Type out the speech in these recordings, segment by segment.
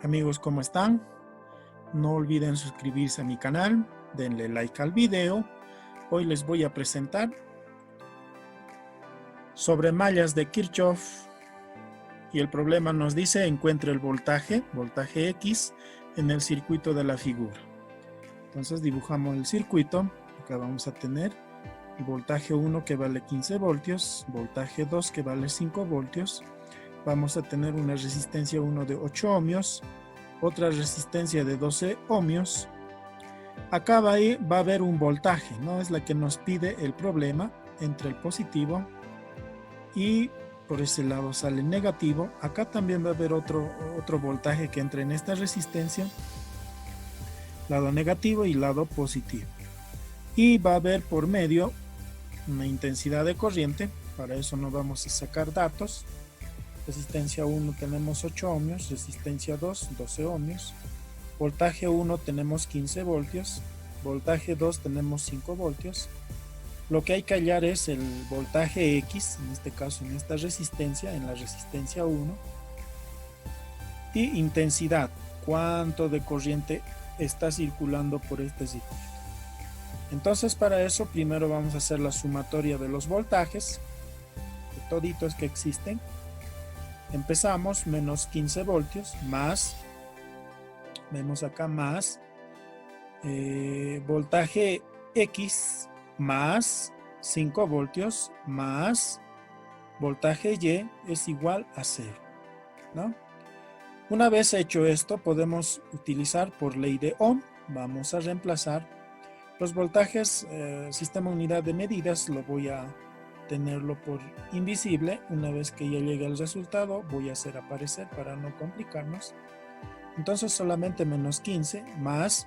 Amigos, ¿cómo están? No olviden suscribirse a mi canal, denle like al video. Hoy les voy a presentar sobre mallas de Kirchhoff y el problema nos dice encuentre el voltaje X en el circuito de la figura. Entonces dibujamos el circuito. Acá vamos a tener el voltaje 1 que vale 15 voltios, voltaje 2 que vale 5 voltios. Vamos a tener una resistencia 1 de 8 ohmios, otra resistencia de 12 ohmios. Acá va a haber un voltaje, ¿no? Es la que nos pide el problema entre el positivo y por ese lado sale negativo. Acá también va a haber otro voltaje que entra en esta resistencia, lado negativo y lado positivo. Y va a haber por medio una intensidad de corriente. Para eso no vamos a sacar datos. Resistencia 1 tenemos 8 ohmios, resistencia 2 12 ohmios, voltaje 1 tenemos 15 voltios, voltaje 2 tenemos 5 voltios. Lo que hay que hallar es el voltaje X, en este caso en esta resistencia, en la resistencia 1, y intensidad, cuánto de corriente está circulando por este circuito. Entonces para eso primero vamos a hacer la sumatoria de los voltajes, de toditos que existen. Empezamos menos 15 voltios más, vemos acá más, voltaje X más 5 voltios más voltaje Y es igual a 0, ¿no? Una vez hecho esto podemos utilizar por ley de Ohm, vamos a reemplazar los voltajes, sistema unidad de medidas, lo voy a tenerlo por invisible. Una vez que ya llegue el resultado voy a hacer aparecer para no complicarnos. Entonces solamente menos 15 más,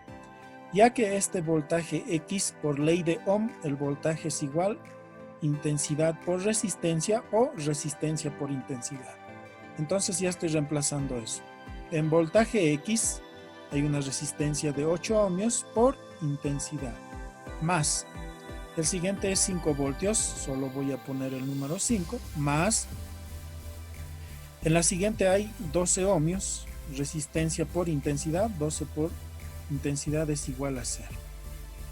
ya que este voltaje X por ley de Ohm, el voltaje es igual intensidad por resistencia o resistencia por intensidad. Entonces ya estoy reemplazando eso. En voltaje X hay una resistencia de 8 ohmios por intensidad más. El siguiente es 5 voltios, solo voy a poner el número 5, más. En la siguiente hay 12 ohmios, resistencia por intensidad, 12 por intensidad es igual a 0.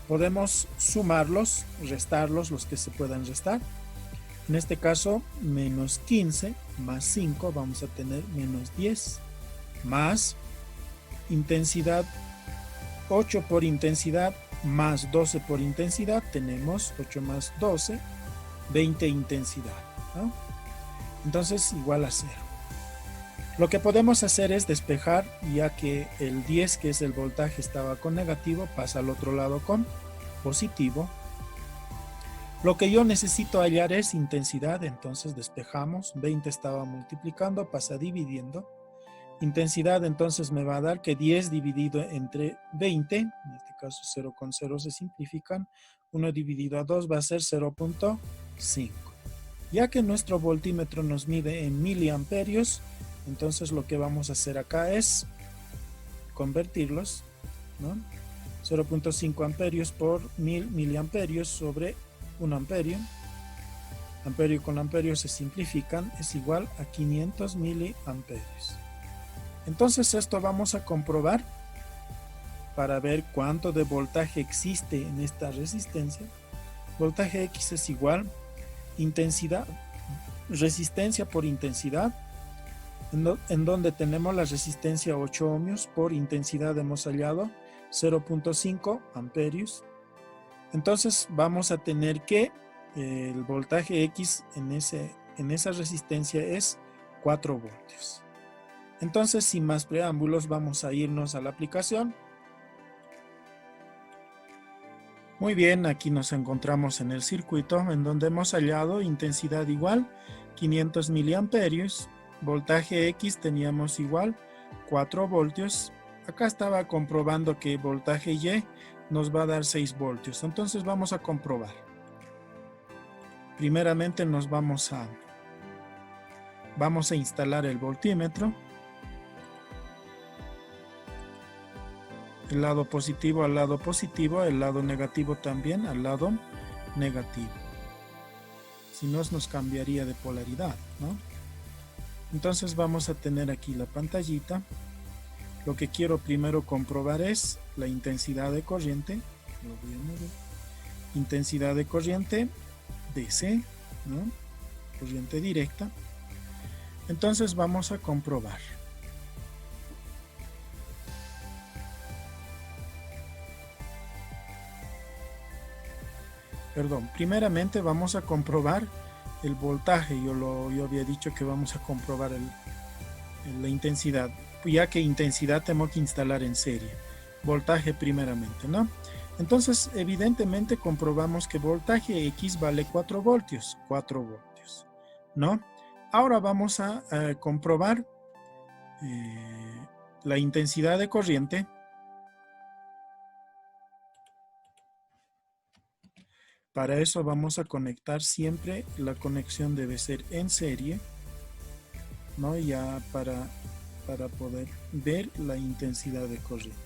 Podemos sumarlos, restarlos, los que se puedan restar. En este caso, menos 15 más 5, vamos a tener menos 10, más intensidad, 8 por intensidad, más 12 por intensidad, tenemos 8 más 12, 20 intensidad, ¿no? Entonces igual a 0. Lo que podemos hacer es despejar, ya que el 10, que es el voltaje, estaba con negativo, pasa al otro lado con positivo. Lo que yo necesito hallar es intensidad, entonces despejamos, 20 estaba multiplicando, pasa dividiendo. Intensidad entonces me va a dar que 10 dividido entre 20, en este caso 0 con 0 se simplifican, 1 dividido a 2 va a ser 0.5. Ya que nuestro voltímetro nos mide en miliamperios, entonces lo que vamos a hacer acá es convertirlos, ¿no? 0.5 amperios por 1000 miliamperios sobre 1 amperio. Amperio con amperio se simplifican, es igual a 500 miliamperios. Entonces esto vamos a comprobar para ver cuánto de voltaje existe en esta resistencia. Voltaje X es igual intensidad, resistencia por intensidad, en donde tenemos la resistencia 8 ohmios, por intensidad hemos hallado 0.5 amperios. Entonces vamos a tener que el voltaje X en esa resistencia es 4 voltios. Entonces, sin más preámbulos, vamos a irnos a la aplicación. Muy bien, aquí nos encontramos en el circuito en donde hemos hallado intensidad igual 500 miliamperios, voltaje X teníamos igual 4 voltios. Acá estaba comprobando que voltaje Y nos va a dar 6 voltios. Entonces vamos a comprobar. Primeramente nos vamos a instalar el voltímetro. El lado positivo al lado positivo, el lado negativo también al lado negativo. Si no, nos cambiaría de polaridad, ¿no? Entonces vamos a tener aquí la pantallita. Lo que quiero primero comprobar es la intensidad de corriente. Lo voy a mover. Intensidad de corriente DC, ¿no? Corriente directa. Entonces vamos a comprobar. Perdón, primeramente vamos a comprobar el voltaje. Yo había dicho que vamos a comprobar la intensidad, ya que intensidad tengo que instalar en serie. Voltaje primeramente, ¿no? Entonces, evidentemente comprobamos que voltaje X vale 4 voltios, ¿no? Ahora vamos a comprobar la intensidad de corriente. Para eso vamos a conectar siempre, la conexión debe ser en serie, ¿no? Ya para poder ver la intensidad de corriente.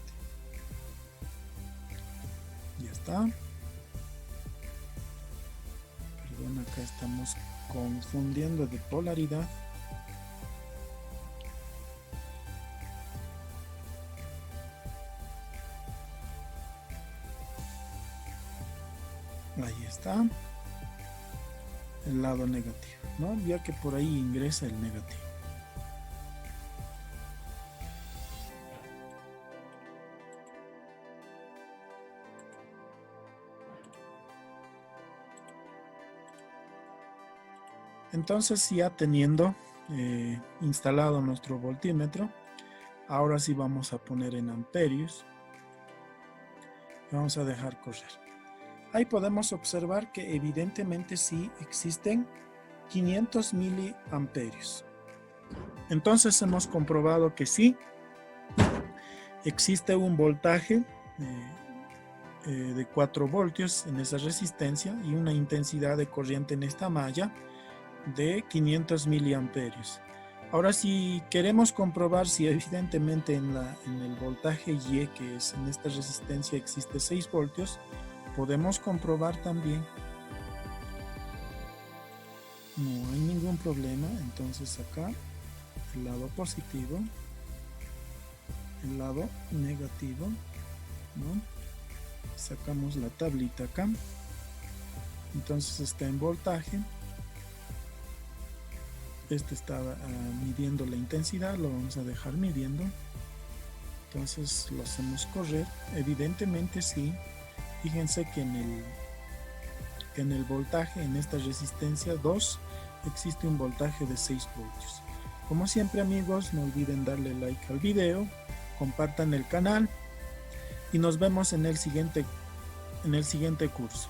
Ya está. Perdón, acá estamos confundiendo de polaridad. Ahí está. El lado negativo, ¿no? Ya que por ahí ingresa el negativo. Entonces, ya teniendo instalado nuestro voltímetro, ahora sí vamos a poner en amperios. Vamos a dejar correr. Ahí podemos observar que evidentemente sí existen 500 miliamperios. Entonces hemos comprobado que sí existe un voltaje de 4 voltios en esa resistencia y una intensidad de corriente en esta malla de 500 miliamperios. Ahora, si queremos comprobar si evidentemente en el voltaje Y, que es en esta resistencia, existe 6 voltios, podemos comprobar también. No hay ningún problema. Entonces acá el lado positivo, el lado negativo, ¿no? Sacamos la tablita acá. Entonces está en voltaje. Este está midiendo la intensidad, lo vamos a dejar midiendo. Entonces lo hacemos correr. Evidentemente sí. Fíjense que en el voltaje, en esta resistencia 2, existe un voltaje de 6 voltios. Como siempre, amigos, no olviden darle like al video, compartan el canal y nos vemos en el siguiente curso.